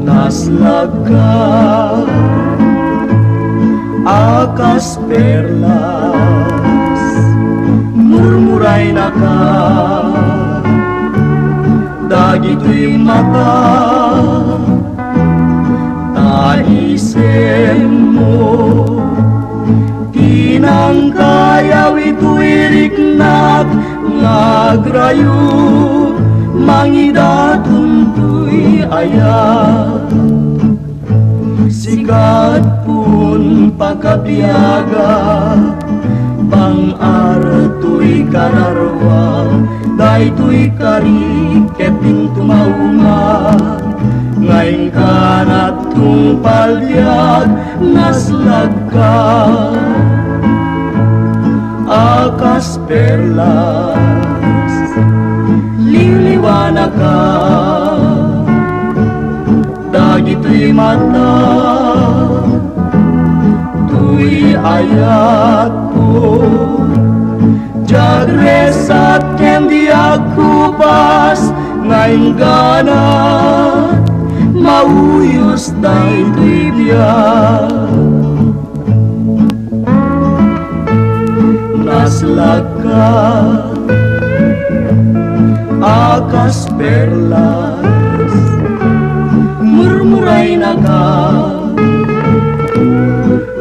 Naslag ka, akas perlas, murmuray na ka, dagito'y mata, taisem mo, tinangkayaw ito'y riknak, ngagrayo, mangidatun to'y ayat. Sikat pun pagkabiyaga, pang-arato'y kararwa, dahito'y kariketing tumauma, ngayon ka na tungpalyag, naslag ka, akas perlas, liliwanag ka, dagito'y mata, tuy ayat ko, Gutierrez at kendi akupas, ngayon gana, mauyos dahito'y biyak. Naslag ka, akas perlas, murmuray na ka,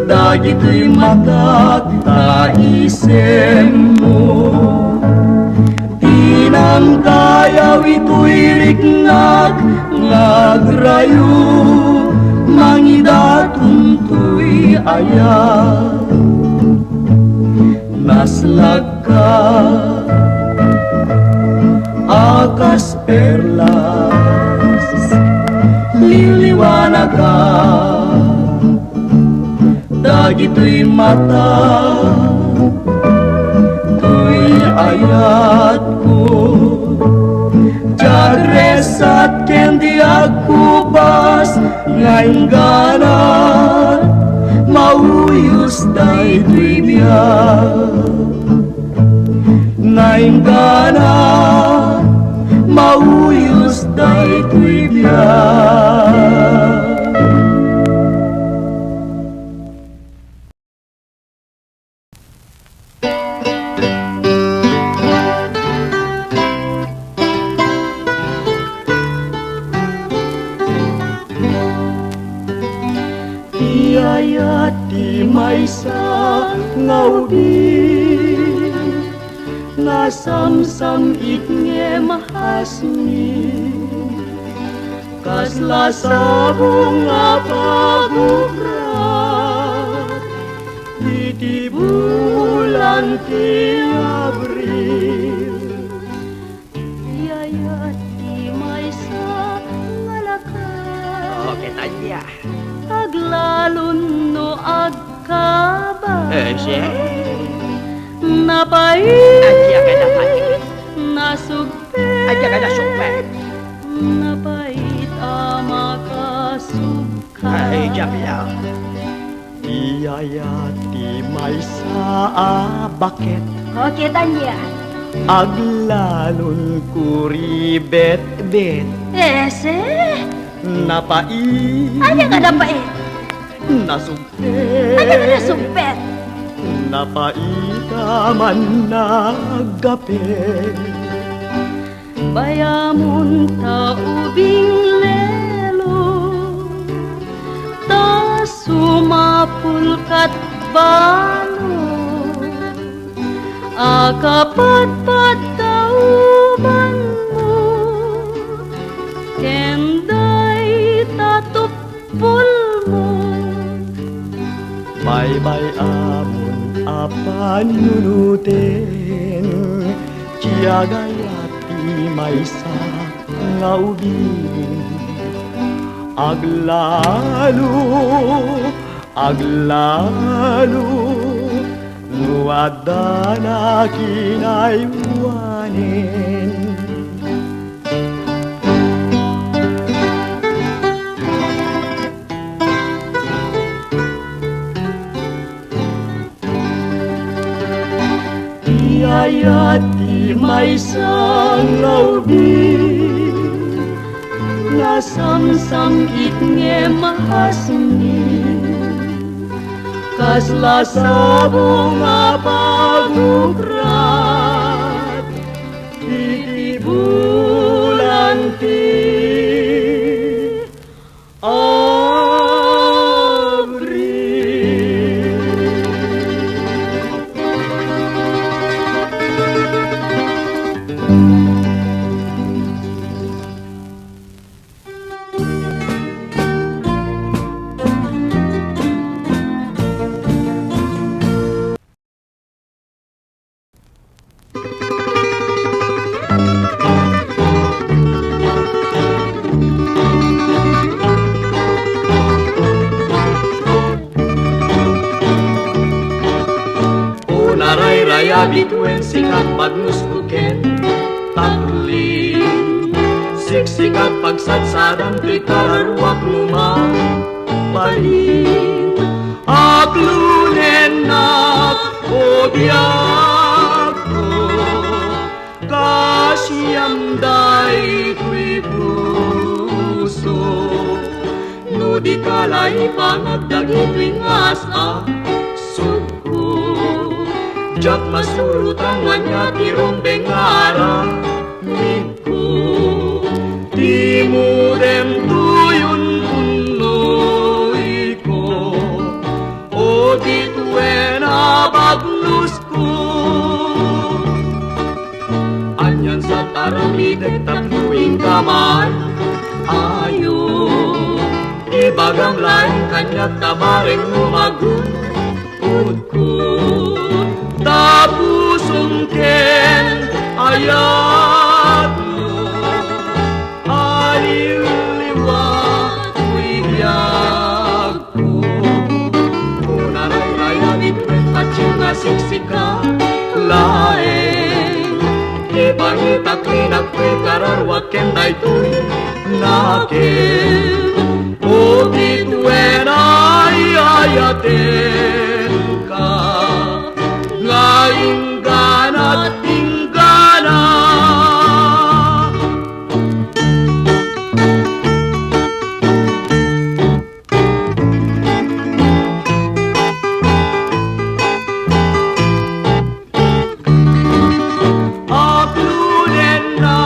dagito'y mata, taisem mo, tinangkayaw ito'y riknak, ngagrayo, mangidatun to'y ayat. Naslag ka, akas perlas, liliwanag ka, dagito'y mata, to'y ayat ko, Gutierrez at kendi akupas, ngayon ganan, mauyos dahito'y biyak. Ngayon ganan, mauyos dahito'y biyak. Iyayati may sa ngaubi, nasamsam iknge mahasmi, kasla sa bunga pagubrat, iti bulan ti Abril. Iyayati may sa ngalakas, okay, Tanya. aglalon no agkaba, Siya? napait, Adya ka na pati. nasugpet, Adya ka na sukpet. napait amakasugka. Ay, diyan lang. Iyayati may sa bakit, Okay, Tanya. aglalon kuribet-bet, Ese? napait, Ano ka na pait? nasugpet, Ano ka na sumpet? napaita man nagapit. Bayamon ta ubing lelo, ta sumapulkat balo, akapat-pat tauban mo, kenday tatupul mo. Bye-bye amon apan nunutin, tiyagayati may sa ngaubin. Aglalo, nuwada na kinaywanin. Yayat di may sangawbi Nasamsam itnge mahasmi Kasla sabong apagukrat Iti bulan ti Bituin sikat pagnusbuken Takling Siksikat pagsatsadan Tuy kararuak lumang Balin Aklunen nak Obiak ko Kasyam day Tuy puso Nudi kalay Pangagdagi Tuy ngasa Jak masurutan wanya tirong bengara Miku Timudem tuyun punoy ko O dituen abagnus ko Anyan sa taramideg tatluing kamay Ayo Ibagam laing kanyak tabareng lumagun Udko Tapusong ken ayat mo Aliw-liwat wibiyag ko Unaray-raya bitwen patsyo nga siksika Laeng Ipangitaklinak kwe kararwat ken daytoy Naken O bitwen ay ayaten ka Ingana at ingana Aklunen na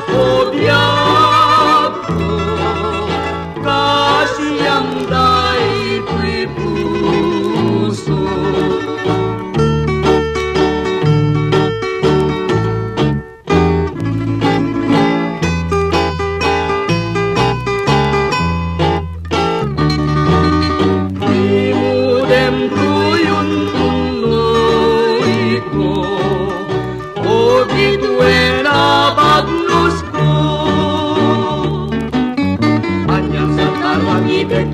obiyak ko Kasiyang day tuy puso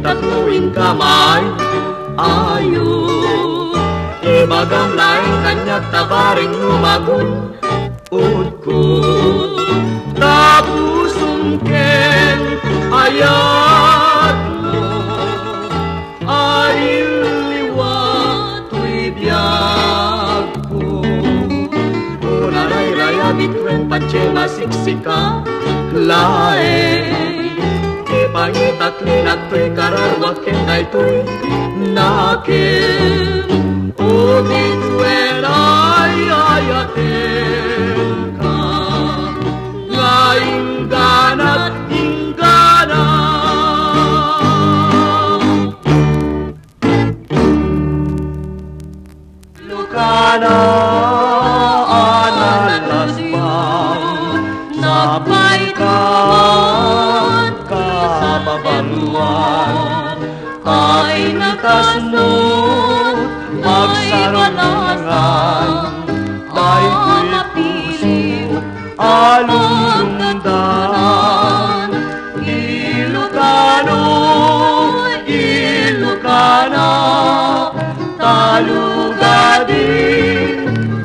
Tatluing kamay Ayo Ibagang laing kanyak tabaring lumagun Udko Tapusong ken ayat mo Aliw-liwat wibiyag ko Unaray-raya bitwen patse masiksika Laeng Pangitaklinak tuy kararwak ken daytoy naken O dituen ay ayaten ka Nga ingganat inggana Ilocano analasbang Napay ka Babaluan ay nakasnod magsarangan ay puso alulundan Ilocano, Ilocana talugadin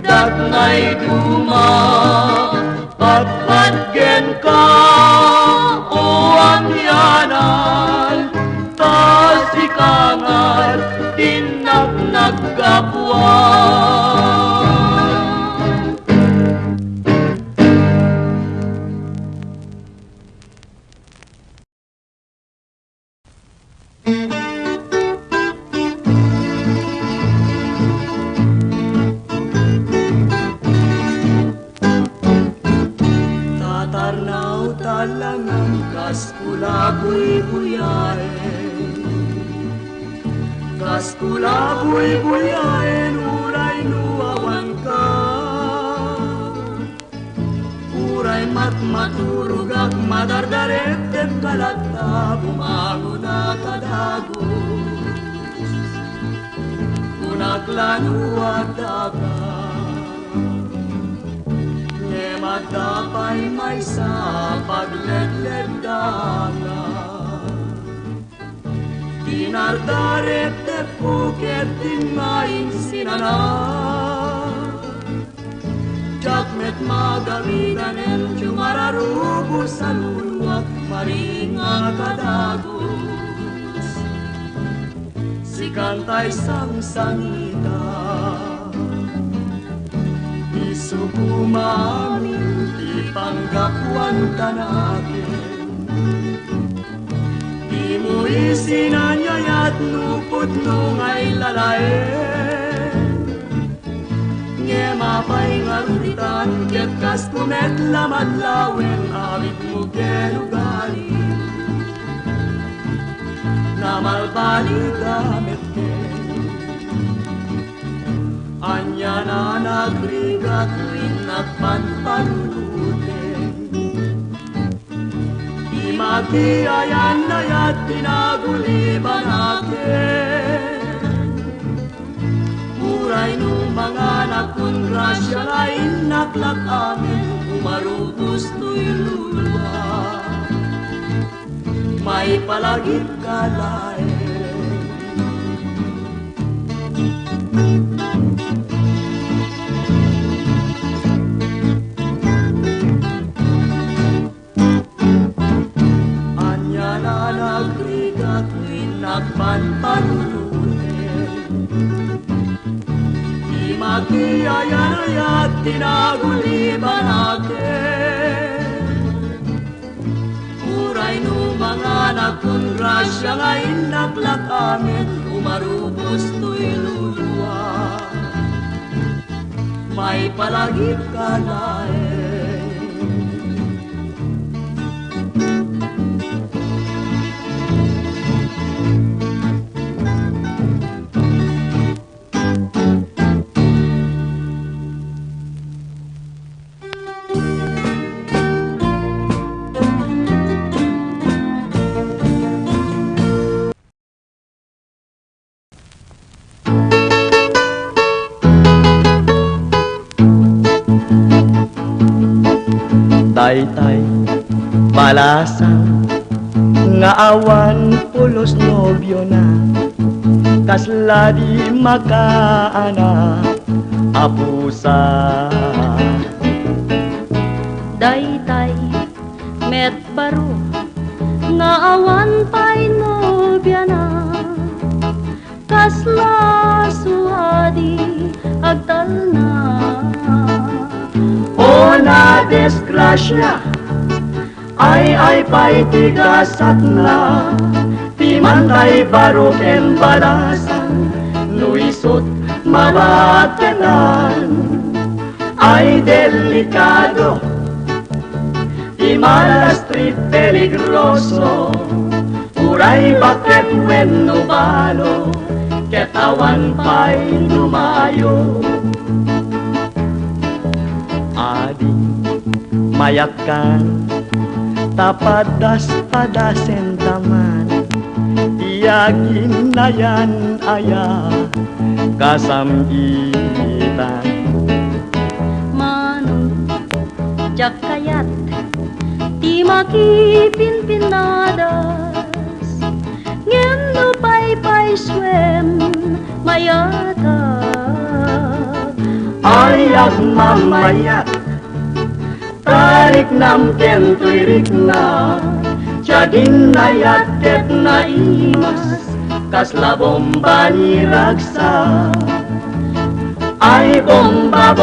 datnay duma patpatgen ka Yanan, tasikangan, tinag nagkapuan. buy-buyain uray nuawan ka. Uray matmaturugak madardaret at kalata bumango na kadagos. Kunaglanuat ka matapay may sa pagledled daga. Dinardaret te puket din maing sinana. Jakmet magamigan el jumararubo sa luluwak maringa kadagos. Si kantay sang-sangita sukumamin ipanggapuan ka natin. Di mo isinanyayat nupot nung ay lalaen. Nge mapay ngaruritan ket kas kumet lamat lawen awit mo kenugali. Namalbali gamit anya na nagrigat tuwing nagpanpanuluten. Di magiayan na yat pinaguliban natin. Uray nung mga nakungrasya lain naklak amin, umarubos to'y luluwa. May palagip ka lain. Nagpanpanulutin. Di magiayan-ayat tinaguliban natin. Uray no mga nagkungrasya ngayon naklak amin, umarubos to'y luluwa. May palagip ka lain. Taytay palasang nga awan pulos nobyo na kasla di makaana apusa. Daytay met baro nga awan pa'y nobya na kasla suadi agtal na. O na desgrasya ay pa'y tigasat na timantay baruken balasan luisot mabatenan ay delikado imalas street peligroso uray bakit when no balo ketawan pa'y lumayo. Ading mayakan tapadas padasen taman tiyagin na yan aya kasamgitan. Mano jak kayat ti makipinpinadas ngem no pay swem mayata. Ayak mamayat tarik nam kentuirik na jagin nayat ket na imas kasla bomba ni ragsa. Ay bomba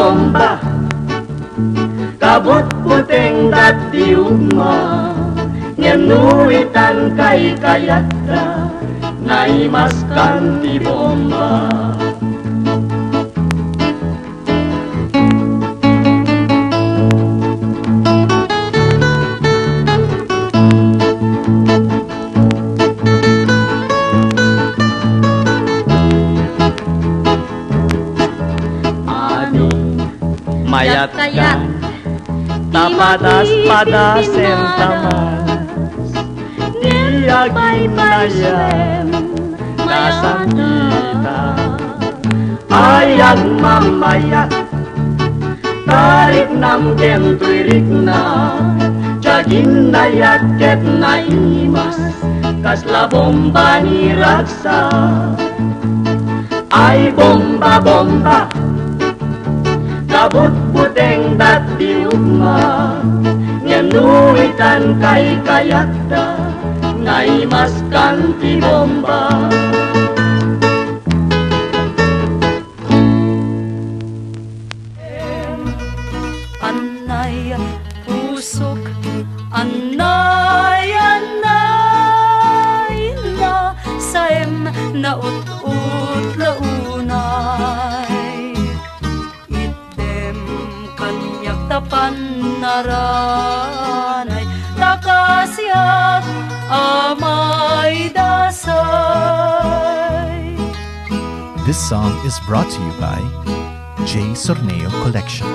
kabut puting dati ugma ngenuitan kay kayatra na imas kanti bomba. mayat kayat tapadas-padas entamas diagin nayam nasakita ayag mamayat tarik nam gentuirik na jagin nayat ket naimas kasla bomba ni raksa ay bomba-bomba kabut puteng dat diugma ngenuitan kay kayata naimas kanti bomba Anay pusok anay anay na saem na ut-ut launay item kanyak tapan naranay takasiat amay dasay. This song is brought to you by J. Sorneo Collection.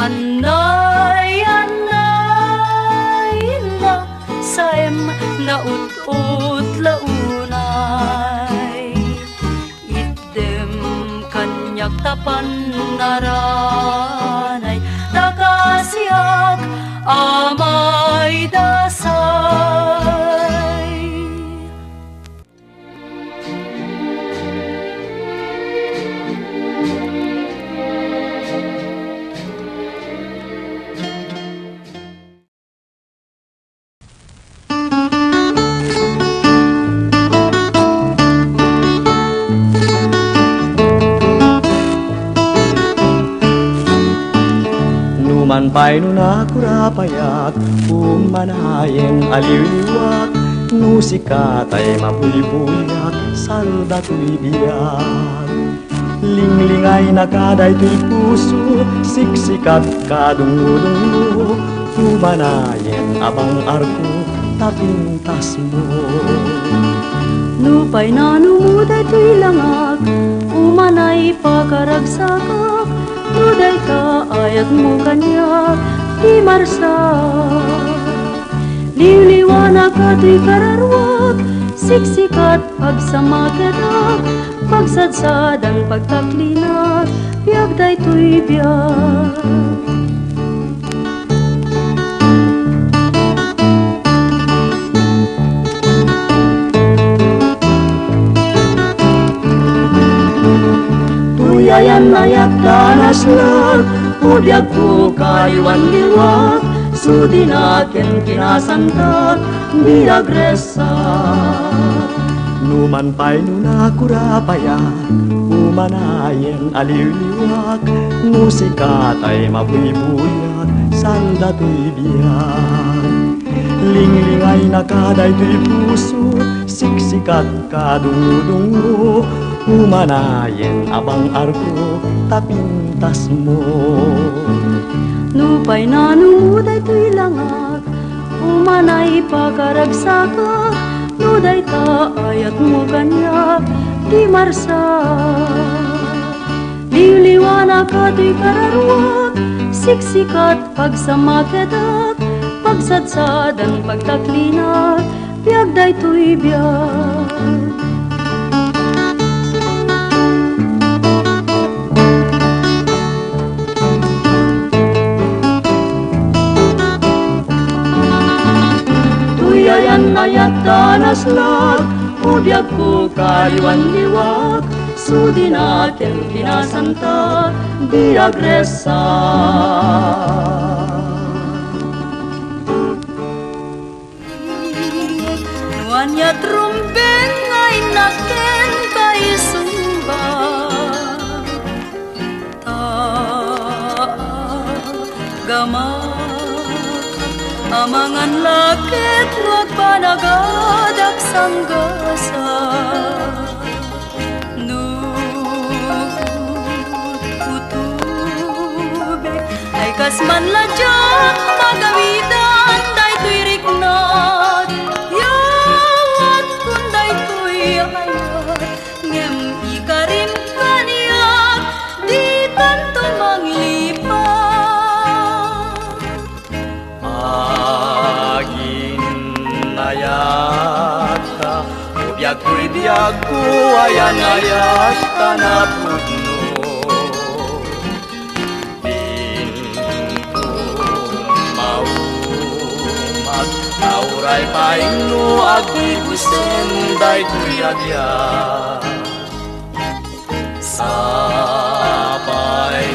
Anay, anay na saem na ut-ut launay idem kanyak tapan naranay takasiak amay dasay. Numan pa'y nunakurapayak umanayen aliwliwak nusikatay mapulibulyak salda tuy biyak linglingay nakaday tuy puso siksikat kadungudunglo umanayen abang arko tapintas mo Nupay na numuday tuy langak umanay pagkaragsakak Nuday ka ayat mo kanya di marsa Liwliwanag ka di kararwag Siksikat pagsamakedak Pagsadsadan pagtaklinak Biyag day tuy biyag Tuyayan ayat danas lang Udyag ko kayuan liwag Sudinakin kinasanta Biyag resa Numan pa'y nunakurapayan Umanayen aliwliwag Musikatay mabuybuyan Salda tuy biyag Linglingay nakaday tuy puso Siksikat kadungudungo Umanayen abang arko tapintas mo Nupay na numuday tuy langak Umanay pagkaragsakak Nuday ta ayat mo kanyak di marsa Liwliwanag ka tuy kararwag Siksikat pagsamakedak Pagsadsadan pagtaklinak Biyag day tuy biyag Tuyayan ayat danas lang Udyag ko kayuan liwag Sudinakin kinasanta Biyag resa Nuanya trumbeng ay naken kay sumba Ta gamak amangan lakit wag panagadak sanggasa nututube ay kasman ladyak magawitan day tuiriknat yawat kun day tuyayat ngem ikarim kaniyak di tanto manglipat agin nayata biag ko'y biag ko ayan ayat tanapudno Auray paino agigusen day tuyadya Sapay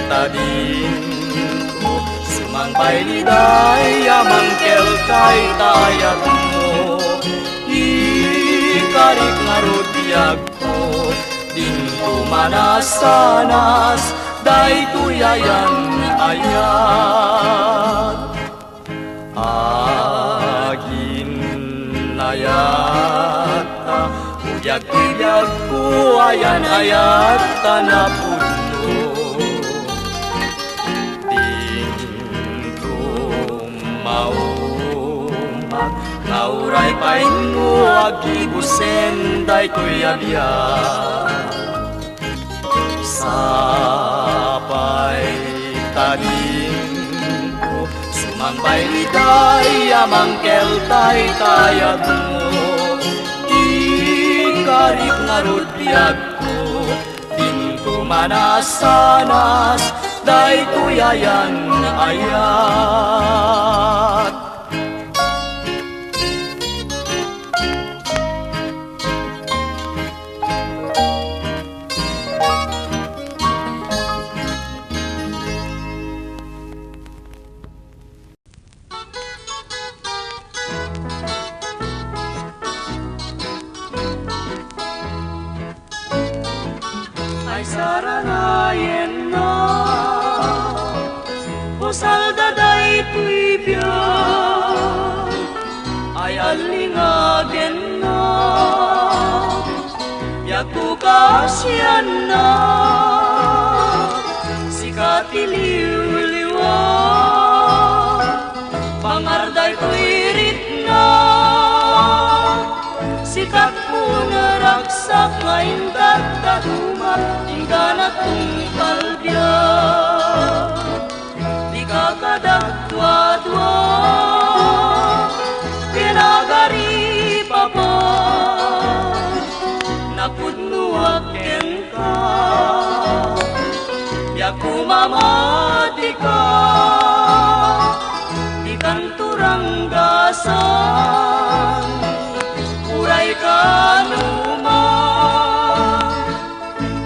tadin ko Sumangpay liday amang kelkay tayag mo Ikarik nga rutiag ko Din kumanasanas day tuyayan ayat agin nayata Uyag-uyag ko ayan ayat tanapudno Dingdum maumag Nauray paino agibusen day tuyabya Sapay tadim Mambay liday amang keltay tayag mo Ikarik nga rudbiag ko Din ko manasanas day tuyayan ayat saranayen na Pusal daday tuibyan Ay alingagen na Yaku kasyan na Sikatiliw-liwa Pangarday tuirit na Sikat mo naraksak ngayon tagtadumat Ingganat kong kalbya Di ka kadagdwa-dwa Pinagari pa pa Napudnuaken ka Biag kumamati ka Di kanturang gasan Uray ka naman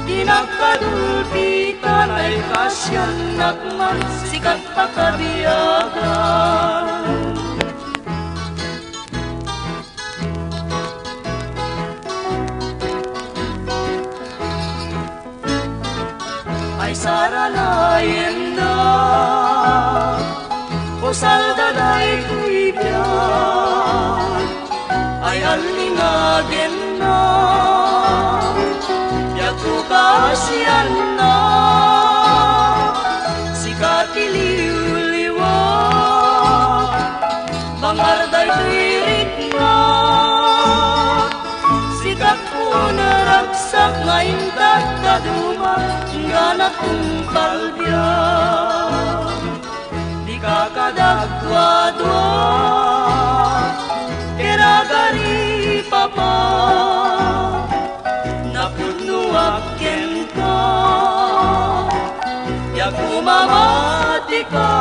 Dinagkadulpitan ay kasyan nakman Sikat pa kabiyagan Ay saranayen na Pusal daday tuibyan Ay alingagen na Yaku kasyan na Sikatiliw-liwa Bangarday tuirit na Sikat po naraksak ngayon tagtaduma Ingganat kong kalbya Di ka kadagdwa-dwa Pinagari pa pa Napudnuaken ka Yaku kumamati ka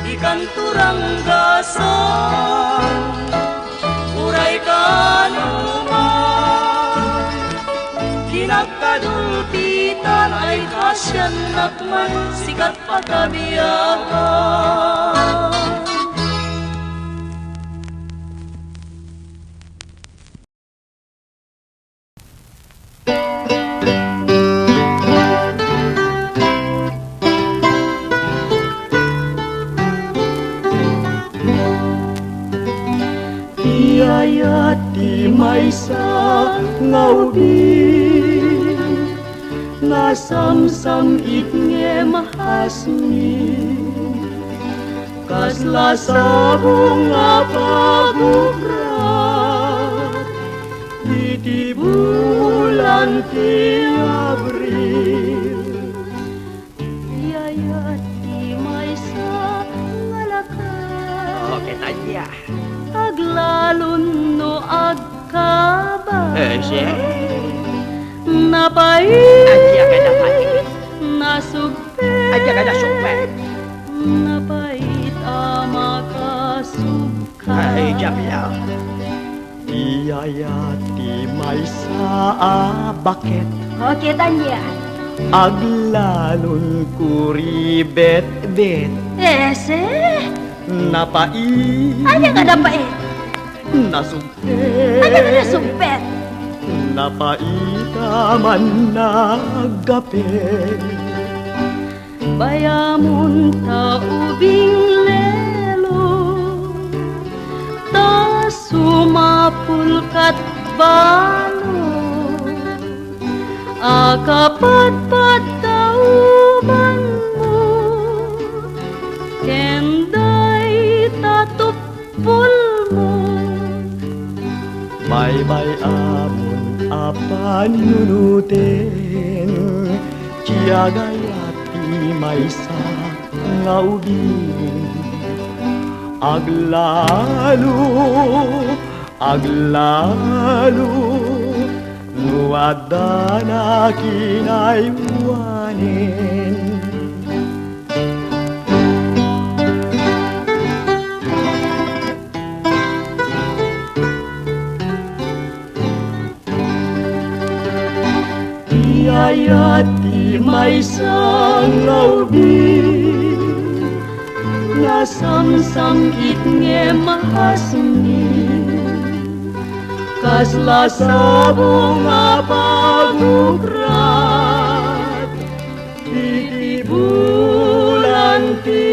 Di kanturang gasan Uray ka naman Dinagkadulpitan ay kasyan nakman Sikat pa kabiyagan Iyayat ti maysa nga ubing nasamsam itnge mahasmi kasla sabong nga pabukrat iti bulan ti Abril. Iyayat ti maysa nga lakas Okay, Tanya. aglalon no agkaba Siya. napait Adya ka na pati. nasugpet Adya ka na sumpen. napait makasubkan Ay, jam lang. Iyayat ti maysa bakit Okay, Tanya. aglalon kuribet bet ese napait anya nga napait nasugpet anya nga nasumpet napaita man nagapit bayamon ta ubing lelo ta sumapul kat balo akapat-pat tauban mo kenday tatupul mo Baybay amon apan nunutin Tiyagayati maysa nga ubing Aglalo Nuada na kinaywanin Iyayati maysa nga ubing nasamsam itnge mahasmi kasla sabong nga pagukrat iti bulan ti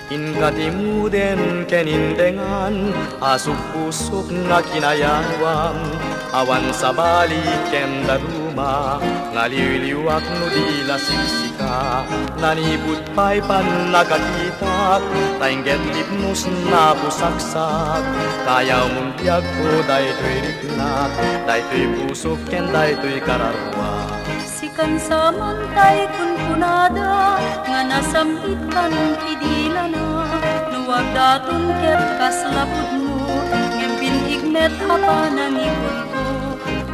Inkatimuden kenindengan asuk-pusuk nga kinayawam awan sa balik ken daruma ngaliwliwak no di lasiksika nanibut pay pan nakakita taingget lipnus na pusaksak kayaw muntiag ko daytoy riknat daytoy pusuk ken daytoy kararwa Sikan sa mantay kunkunada nga nasambit kan idilana nuwag daton ket kaslapud mo ngem binhigmet hapanang ipon ko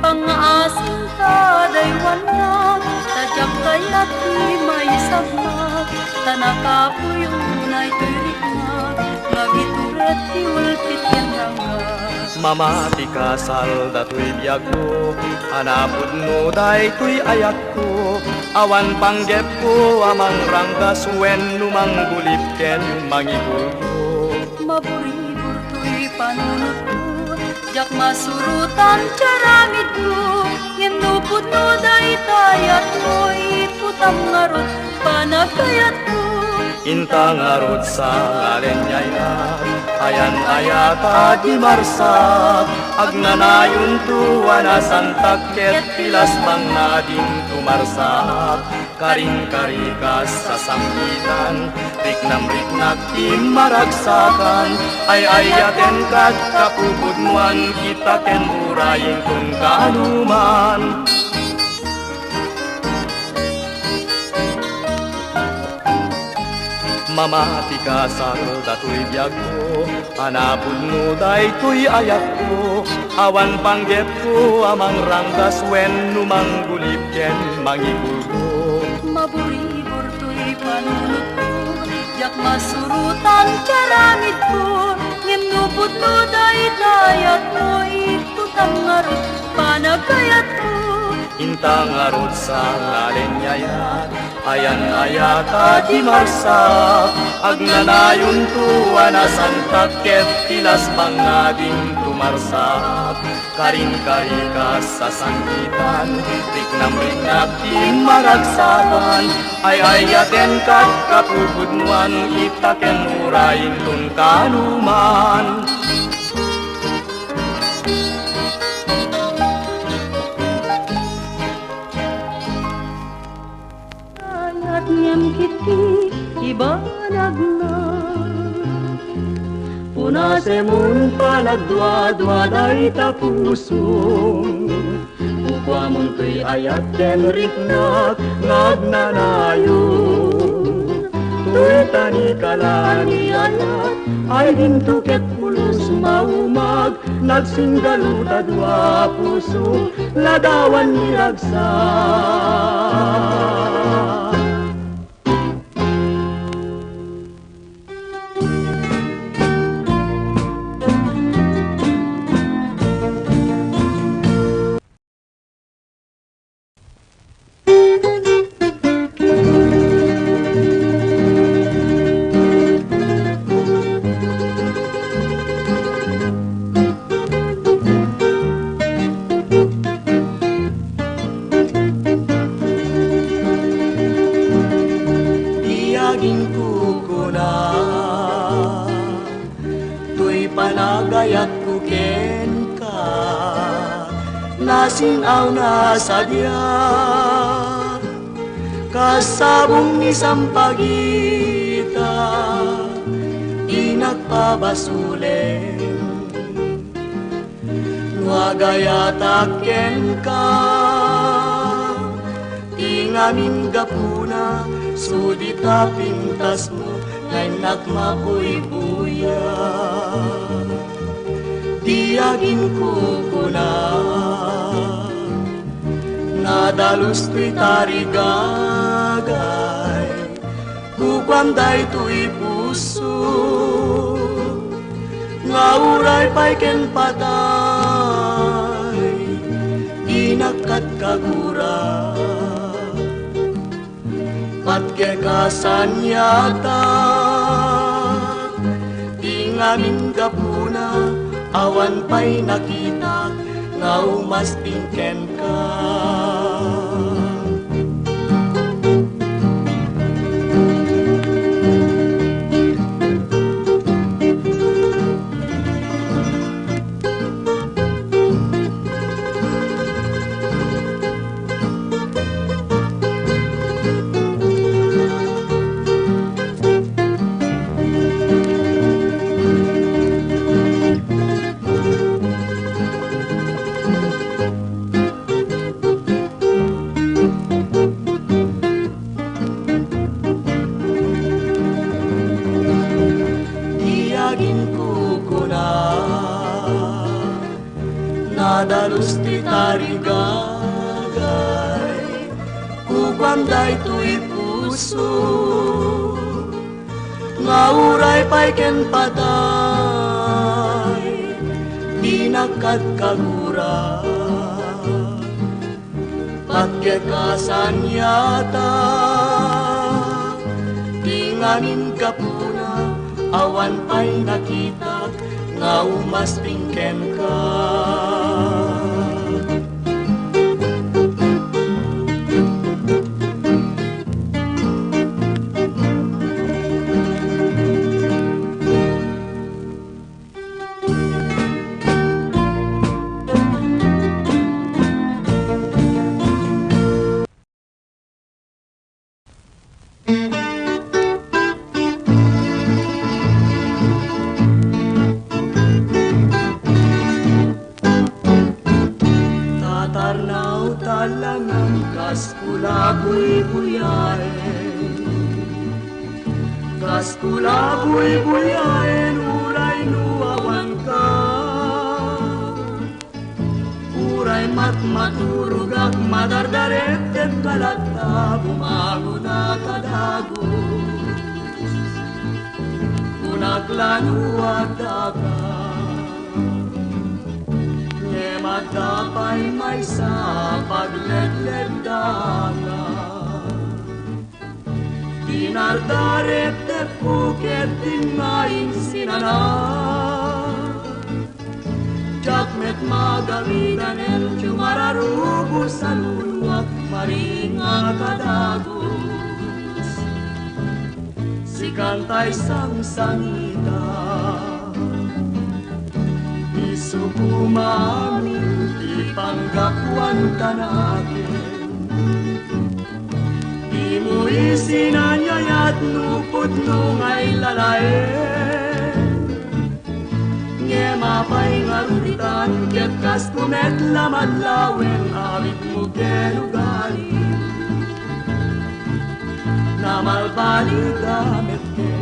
pangaasing ka daywan na tadyak kayat ni may sabna tanakapuyo na ito'y nga gituret tiwalpit yan rangga Mamati ka salda tuy biyag ko Hanapod mo day tuy ayat ko Awan panggep ko amang ranggas Wen numang gulip ken mangibul ko Maburibur tuy panunod ko Jak masurutan caramid ko Nginupod no day tayat mo Iputam ngarot panagkayat ko Intang arot sa ngalen yayat Ayan ayata di marsak Agnanayon tuwa na santak Ket pilas bang nading tumarsak Karing-karikas sa samgitan Riknam-riknak di maragsakan Ay ayaten kat kapupudmuan Kita ken uraying kung kaanuman Mamati ka salda tuy biyag ko Hanapod mo day tuy ayak ko Awan panggep ko amang ranggas Wen numang gulip ken mangibul ko Maburibur tuy panunod ko Jak masurutan caramid ko Ngimnupod no daytayat mo itutang ngarot panagayat ko. Intang arot sa ngalenyayat, ayan ayata di marsa, agnanayon tuwa na santak ket tilas pangading tumarsak. Karing-karikas sa sangkitan, riknam-riknap tin maragsakan, ay ayaten kat kapupudnuan, itaken urayin tun kanuman. Ayat ngem kiti ibanag na punasemun palagdwa-dwa day tapusong ukwamun tuy ayat ken riknak nagnanayon tuy tani kalani ayat ay dintuket pulus maumag nagsinggaluta dua puso ladawan ni ragsak. Nasinaw na sadya, kasabong ni sampagita, di nagpabasulen. Nuagayataken ka, tingamin gapuna, sudita pintas mo, ngay nagmabuy-buya. Diagin kukuna, nadalus tuy tarigagay, kukwanday tuy puso, ngauray pa'y ken patay, inakat kagura, patkekasan yata, tingamin gapuna, awan pa'y nakita, nga umastingken ka. Nadalus ti tarigagay, kukwanday tuy puso, ngauray pa'y ken patay, di nakagkagura, patkekasan yata, tinganin kapuna, awan pa'y nakita, nga umastingken ka. Kaskula buy-buyain, uray nuawan ka, uray matmaturugak madardaret ket kalata bumango na kadagos, kunaklan uwag dagat. Madapay may sa pagledled dagat. Dinardaret te puket din maing sinanak. Jakmet magamitan el cumararubo sa luluwak maringa kadagos. Si kantay sang-sangita isukumamin ipanggakwan tanakin. Di mo isinanyayat nupot nung ay lalaen. Nge mapay ngaruditan ket kas kumet lamadlawen awit mo kelugarin. Namalbali gamit ken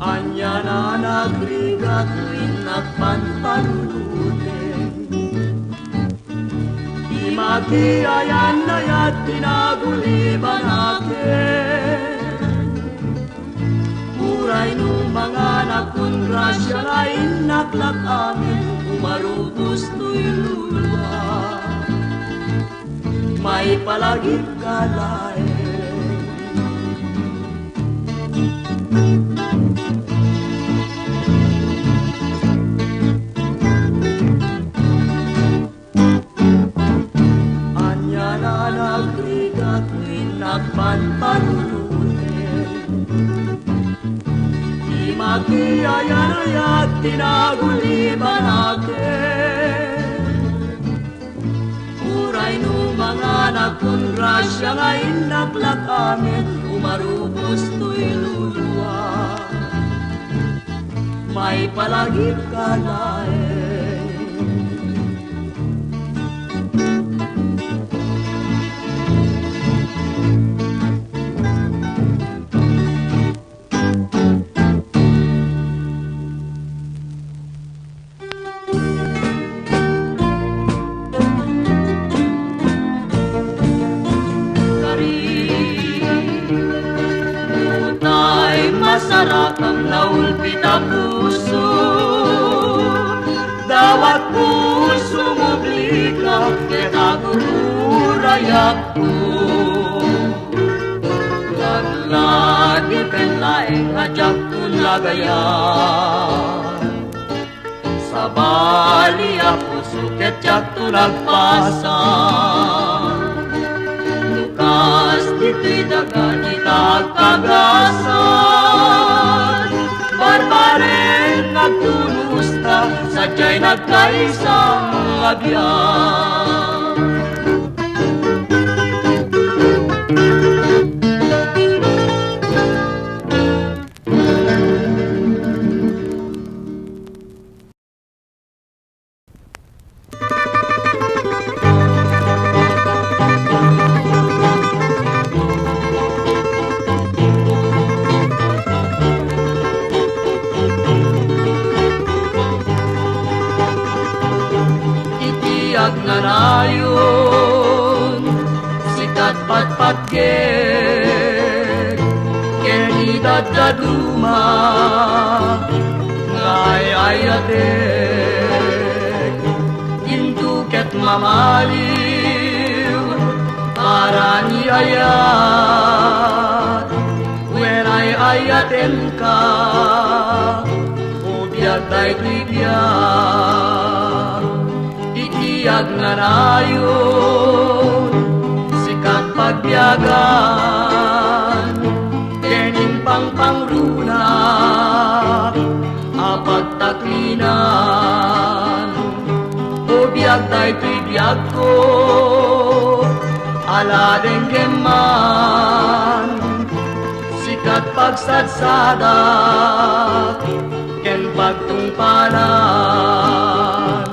anya na nagrigat tuwing nagpanpanuluten. Di magiayan na yat tinaguliban natin. Uray nung mga nakungrasya lain naklak amin umarubos to'y luluwa. May palagip ka lain. Anya na nagrigat tuwing nagpanpanuluten. Di magiayan-ayat tinaguliban natin. Uray no mga nagkongrasya ngayon naklak amin umarubos to'y luluwa. May palagip ka lain. Masarap ang naulpita puso. Dawat puso mo blika ketagururayak ko. Laglagi penlaeng ajak kun lagayan. Sa bali a puso ketyak tu nagpasan. Lukas dito'y dagan itagkagasan. Barbareng nagtulusta, sadya'y nagkaisang agyan. Nanayon sikat patpatgek kenidad daduma ngay ayatek induket mamaliw para ni ayat when ay ayaten ka ubiag day bigyan. Iyag na nayon, sikat pagbiyagan, kening pangpangruna, apagtaklinan. O biyag tayo to'y biyag ko, aladeng keman, sikat pagsadsadak, ken pagtungpanan.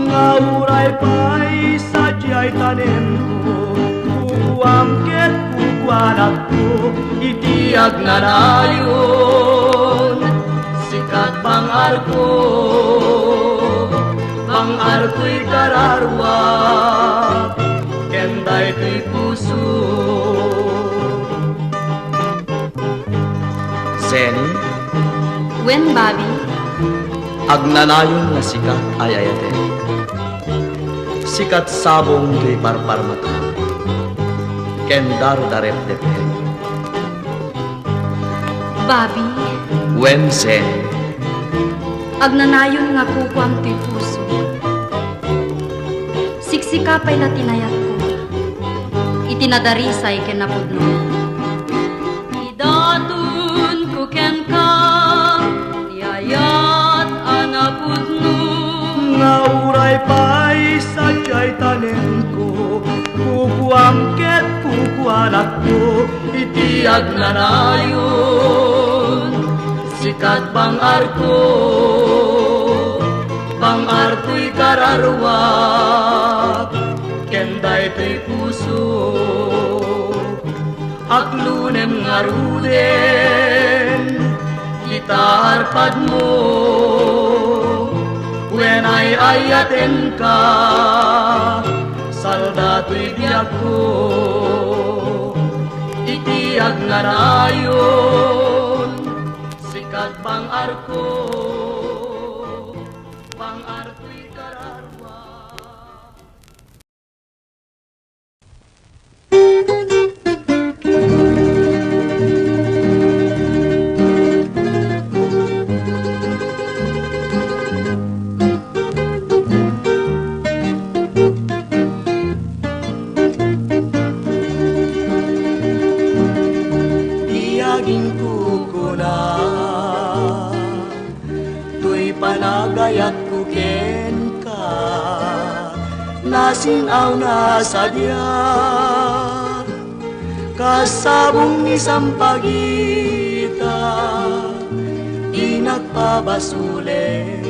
Ngauray pa'y sadya'y tanim ko, kukuamket kukuanak ko, itiyag na nayon, sikat pang-ar ko'y kararwa, kenday to'y puso, Zeny, Wen Bobby, agnanayon nga sikat ay ayate. Sikat sabong tuy parparmata, kendar darep depe. Bobby, Wen Zeny, agnanayon nga kukwam ti puso. Siksikapay na tinayat ko, itinadarisay ken napudno. Idatun ko ken ka, tiyayat anapudno. nga uray pa'y sadyay tanen ko, kukuam ket kukuanak ko, iti agnanayon. Sikat bang arko, bang arko'y kararwak, kenday to'y puso, aklunem nga ruden, kita harpad mo, when ay ayaten ka, salda to'y biyak ko, iti agnanayon, sikat bang arko, bang arko'y kararwa. Iyaging kukuna, tuy panagayat kuken ka, nasinaw na sadya, kasabong ni sampagita, di nagpabasulen,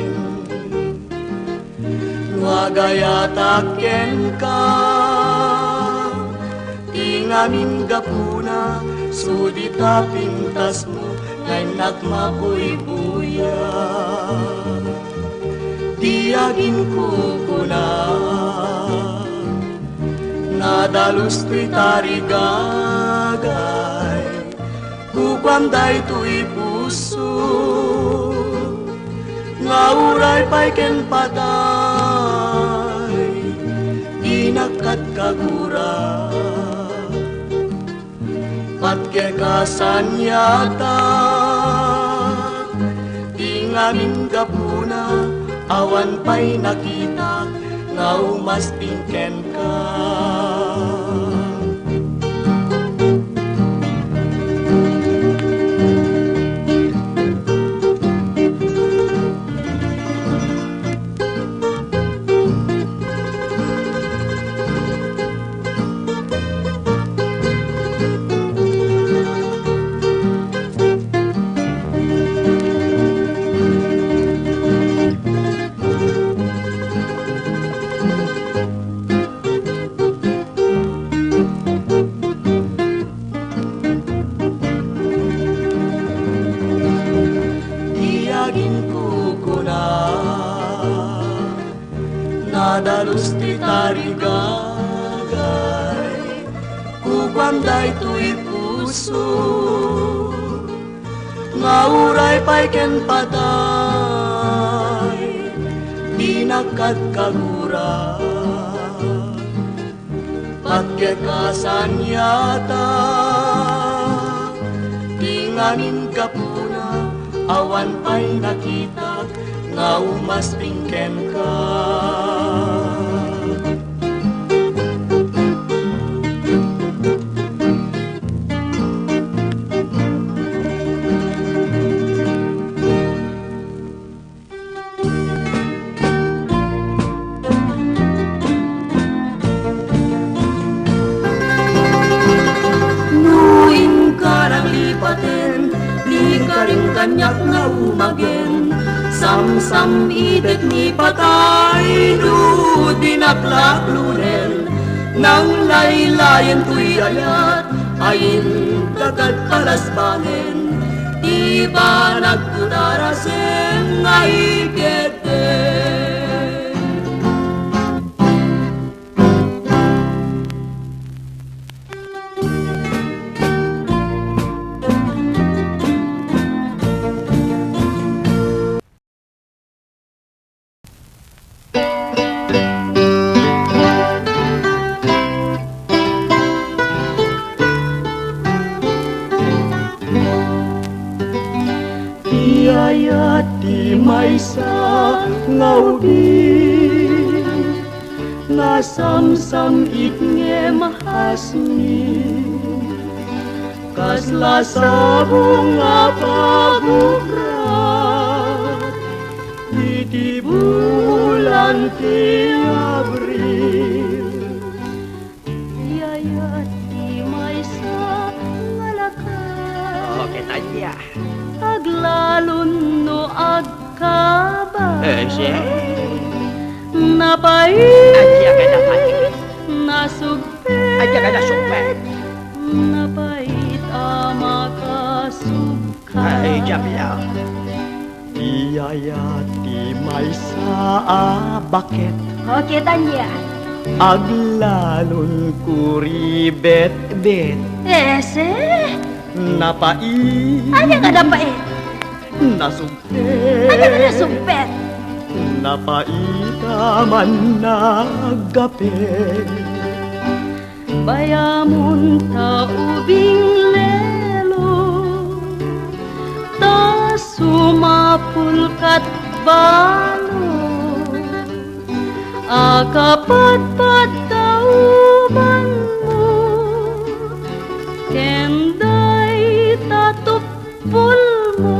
wagayataken ka, di ngamin gapuna, sudita pintas mo, ngay nagmabuy-buya. Diagin kukuna, nadalus tuy tarigagay, kukwanday tuy puso, nga uray pa'y ken patay, inakat kagura. Patke kasanyata, di ngamin gapuna, awan pa'y nakita, nga umastingken ka. Nadalus ti tarigagay, kukwanday tuy puso, nga uray pa'y ken patay, di nagkagkagura. Patke kasanyata, di ngamin kapuna, awan pa'y nakita, nga umaspingken ka. Nuin karang lipaten, di ka rin kanyak na umagen. Sam-sam itet ni patay, do dinaklaklunen. Nang laylayan tuy ayat, ayin kagad palasbanen. Di ba nagkudarasen ay geten? nga ubing nasamsam itnge mahasmi kasla sabong nga pagukrat iti bulan ti Abril Yayat di may sa ngalakas Okay, tanya. aglalon no agkaba Siya. napait Adya ka na patigis. nasugpet Adya ka na sukpet. napait amakasubka Ay, Jamila. iyayati may sa bakit Okay, tanya. aglalon kuribet bet Ese? napait Ano ka napait? nasugpet Ano ka nasumpet? napaitaman nagapit Bayamun ta ubing lelo ta sumapulkat balo akapat-pat tauban mo kenday tatupul mo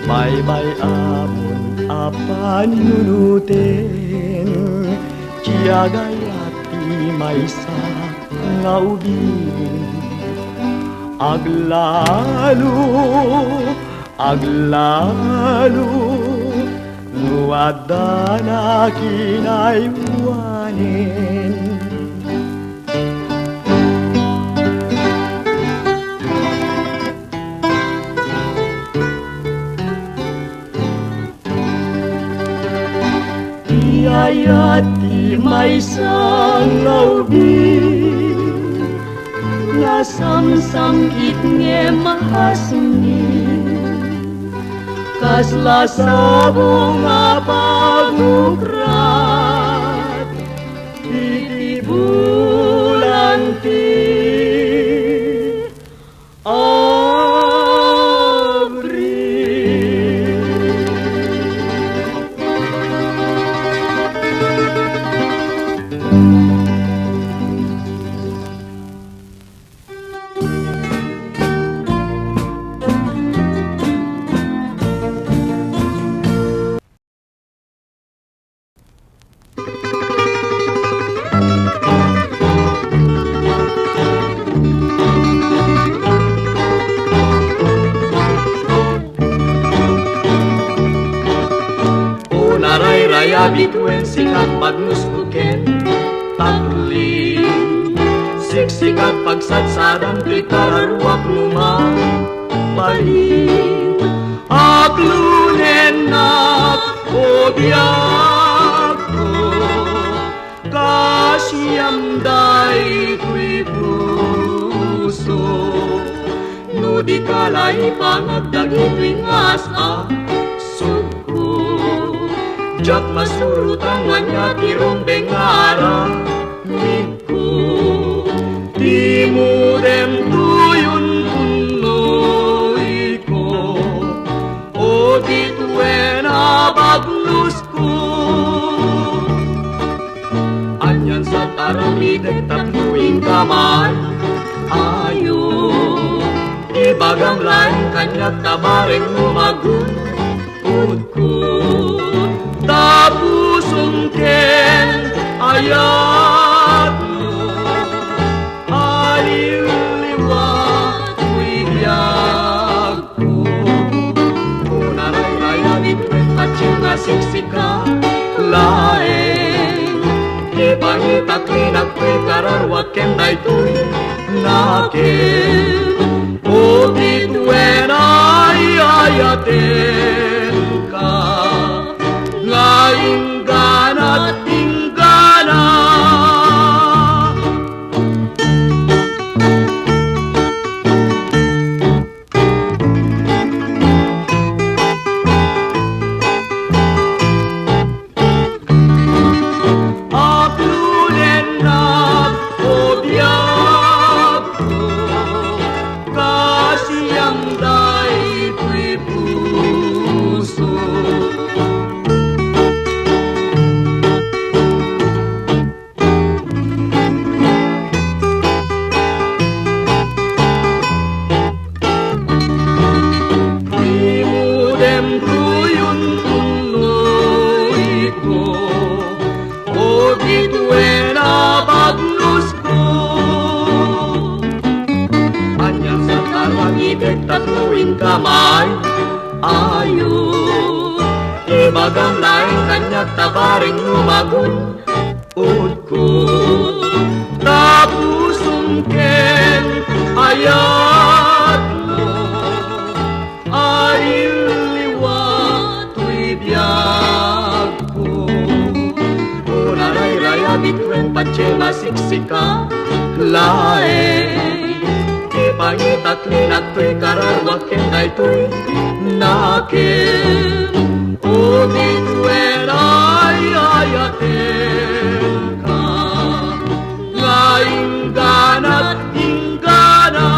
Bye-bye amon apan nunutin Tiyagayati may sa nga ubing Aglalo Nuwada na kinaywanin Iyayati may sangawin Nasamsam itnge mahasmi Kasla sabong nga pagukrat Iti bulan ti Bituin sikat pagmusbuken Tatlin Siksikat pagsatsadan Tuy kararuak lumang Balin Aklunen nak Obiak ko Kasyam day tuy puso Nudi kalay pangagdagi tuy ngasa Jak masurutan wanya tirong bengara Miku Timudem tuyun punoy ko O dituen abaglus ko Anyan sa taramideg tatluing kamay Ayo Ibagang lain kanyak tabareng lumagun Udko Tapusong ken ayat mo Aliw-liwat wiyag ko Unaray-raya bitwet patsyong nasiksika Laeng Ipangitakli nagpwe kararwat ken daytoy Naken O bitwen ay ayaten ka Ingana tinggana Aklunen na obiak ko Kasiyang day tuy puso lumagun Udko tapusong ken ayat mo Ariliwa tuy biyag ko Unaray-raya bitwen pachema siksika Laeng Ipangitatlinat tuy kararwak kenday tuy nakin Udit wen ay ayaten ka Ngaingganat inggana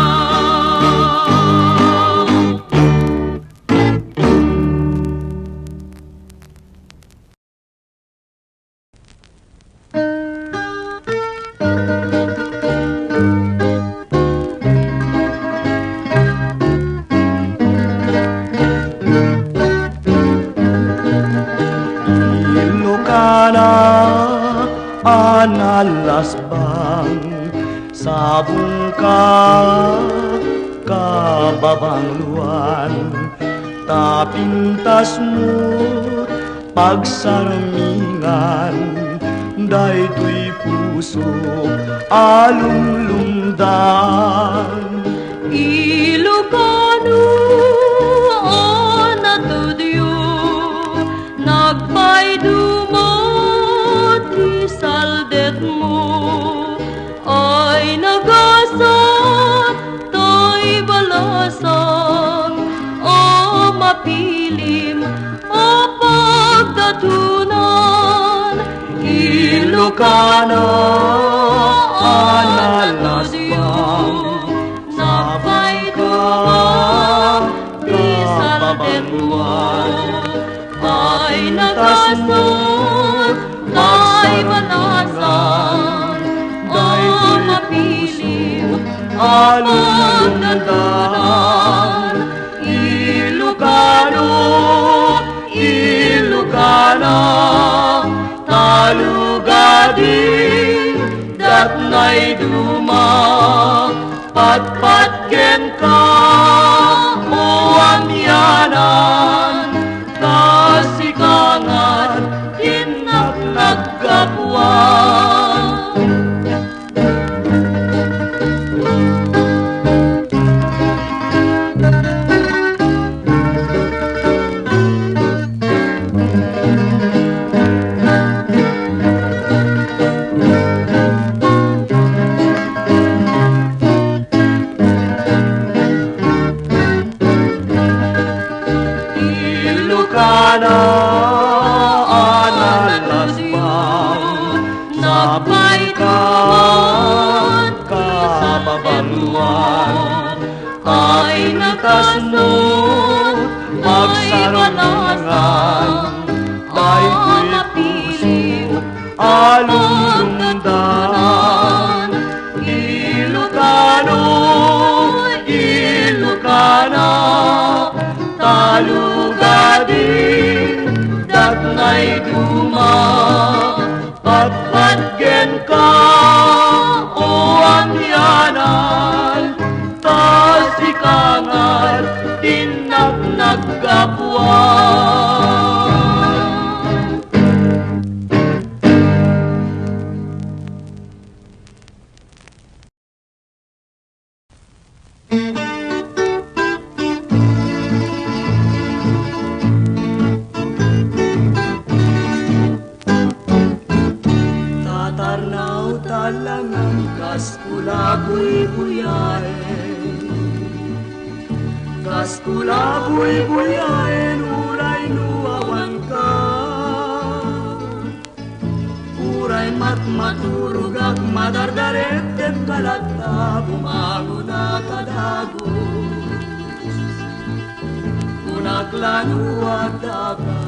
Analasbang sabong kababang luan Tapintas mo't pagsarmingan Daytoy puso alulundan Ilocano, anatudyo, nagpaydumot di saldet mo, ay nagasat, to'y balasan, o mapilim, o pagdatunan. Ilocano, analasbang sabay ka kababaluan ay nakasunod, ay banasan, o mapilim, alulundan. Ilocano, Ilocana, talugadin, datnay duma, patpatgen ka, o amyanan, kasikangan, hinaknagkapuan. Ilocana, analasbang sabay ka kababaluan ay nakasunod, magsarungan ay puso alulundan. Ilocano, Ilocana, talugadin, datnay duma, patpatgen ka, o amyanan, tasikangan, tinaknagkapuan. Tatarnaw talangang kaskula buy-buyain Kaskula buy-buyain uray nuawan ka Uray matmaturugak madardaret et kalata bumago na kadagos Kunaklanuag daga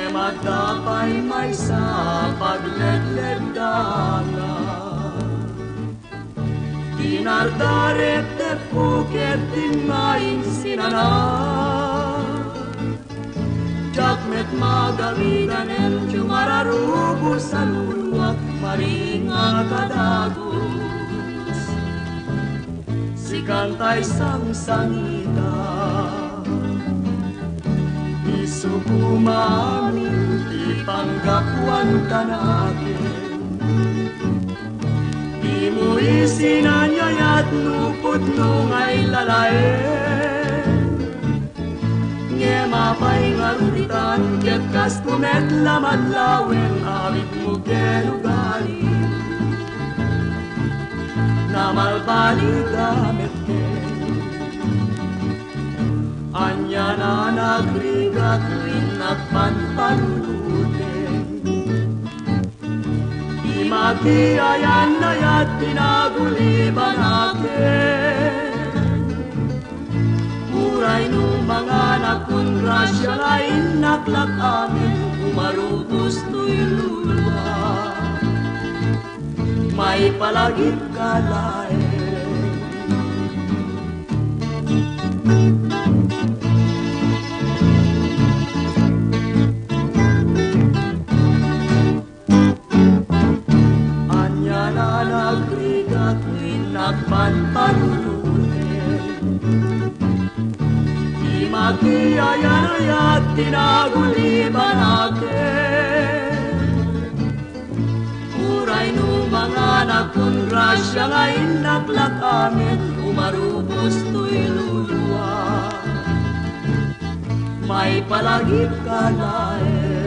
Matapay may sa pagledled dagat Tinardaret te puket tinmaing sinanak Jakmet magamitan el cumararubo sa luluwag maringa kadagos Si kantay sang-sangita Sukumamin ipanggapuan ka natin. Di mo isinanyayat nupot nung ay lalae. Nge mapay ngarutan ket kas kumet lamad lawen awit mo kelugarin. Namalbali gamit ke anya na nagrigat rin nagpanpanuluten. Di makiayan na yat pinaguliban akin. Muray nung mga nakungrasya lain naklak amin, umarubos to'y luluwa. May palagip ka lain. Nagpanpanulutin. Di makiayan-ayat tinaguliban akin. Uray no mga nagkongrasya ngayon naklak amin, umarubos to'y luluwa. May palagip ka lain.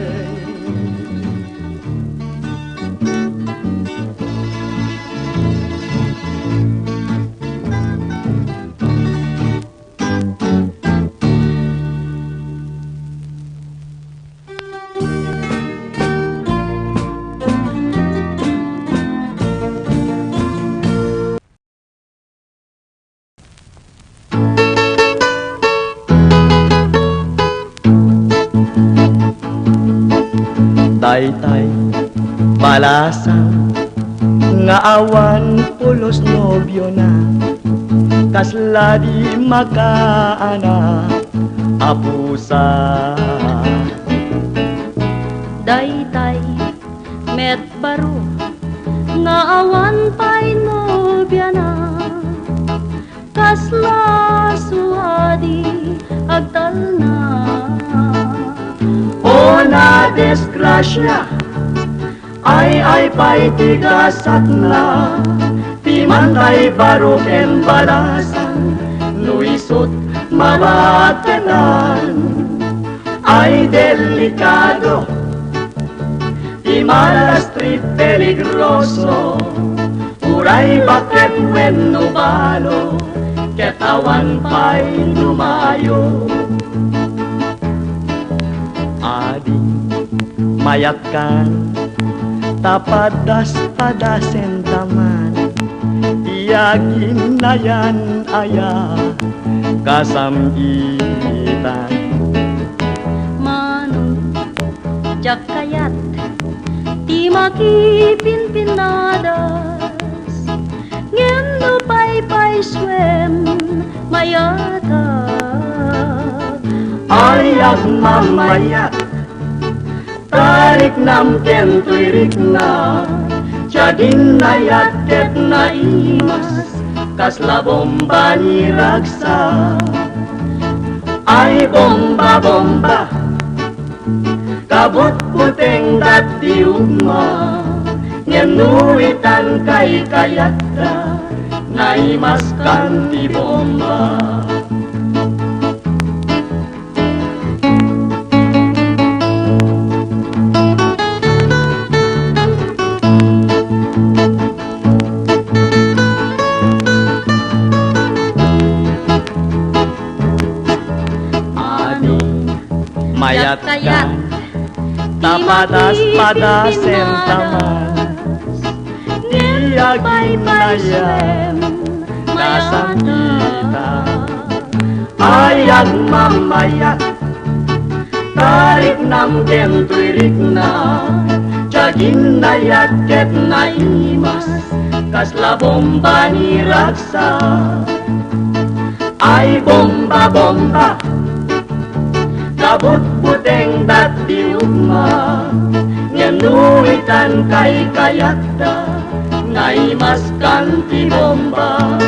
Daytay balasan nga awan pulos nobyo na kasla di makaana apusa. Daytay met baro nga awan pa'y nobya na kasla suadi agtal na. O na desgrasya ay pa'y tigasat na. Di man tay barok en balasan nuisot mabatenan. Ay delikado di malas street peligroso. Uray bakit wen no balo ketawan pa'y lumayo. Adi mayat kan tapadas padasen taman iyagin na yan aya kasamgitan. Manong jak kayat di makipinpinadas ngem no pay swem mayata. Ayak mamayat tarik nam kentuirik na jagin na yatet na imas kasla bomba ni ragsa. Ay bomba kabut puteng dat diugma ngenuitan kay kayatra na imas kan di bomba. Mayat kan tapadas-padasen tamas diagin na yan kasangita. Ayag mamayat tarik nam kentuirik na jagin na yaket na imas kasla bomba ni raksa. Ay bomba kabut puteng dat diugma ngenuitan kay kayata nga imas kan ti bomba.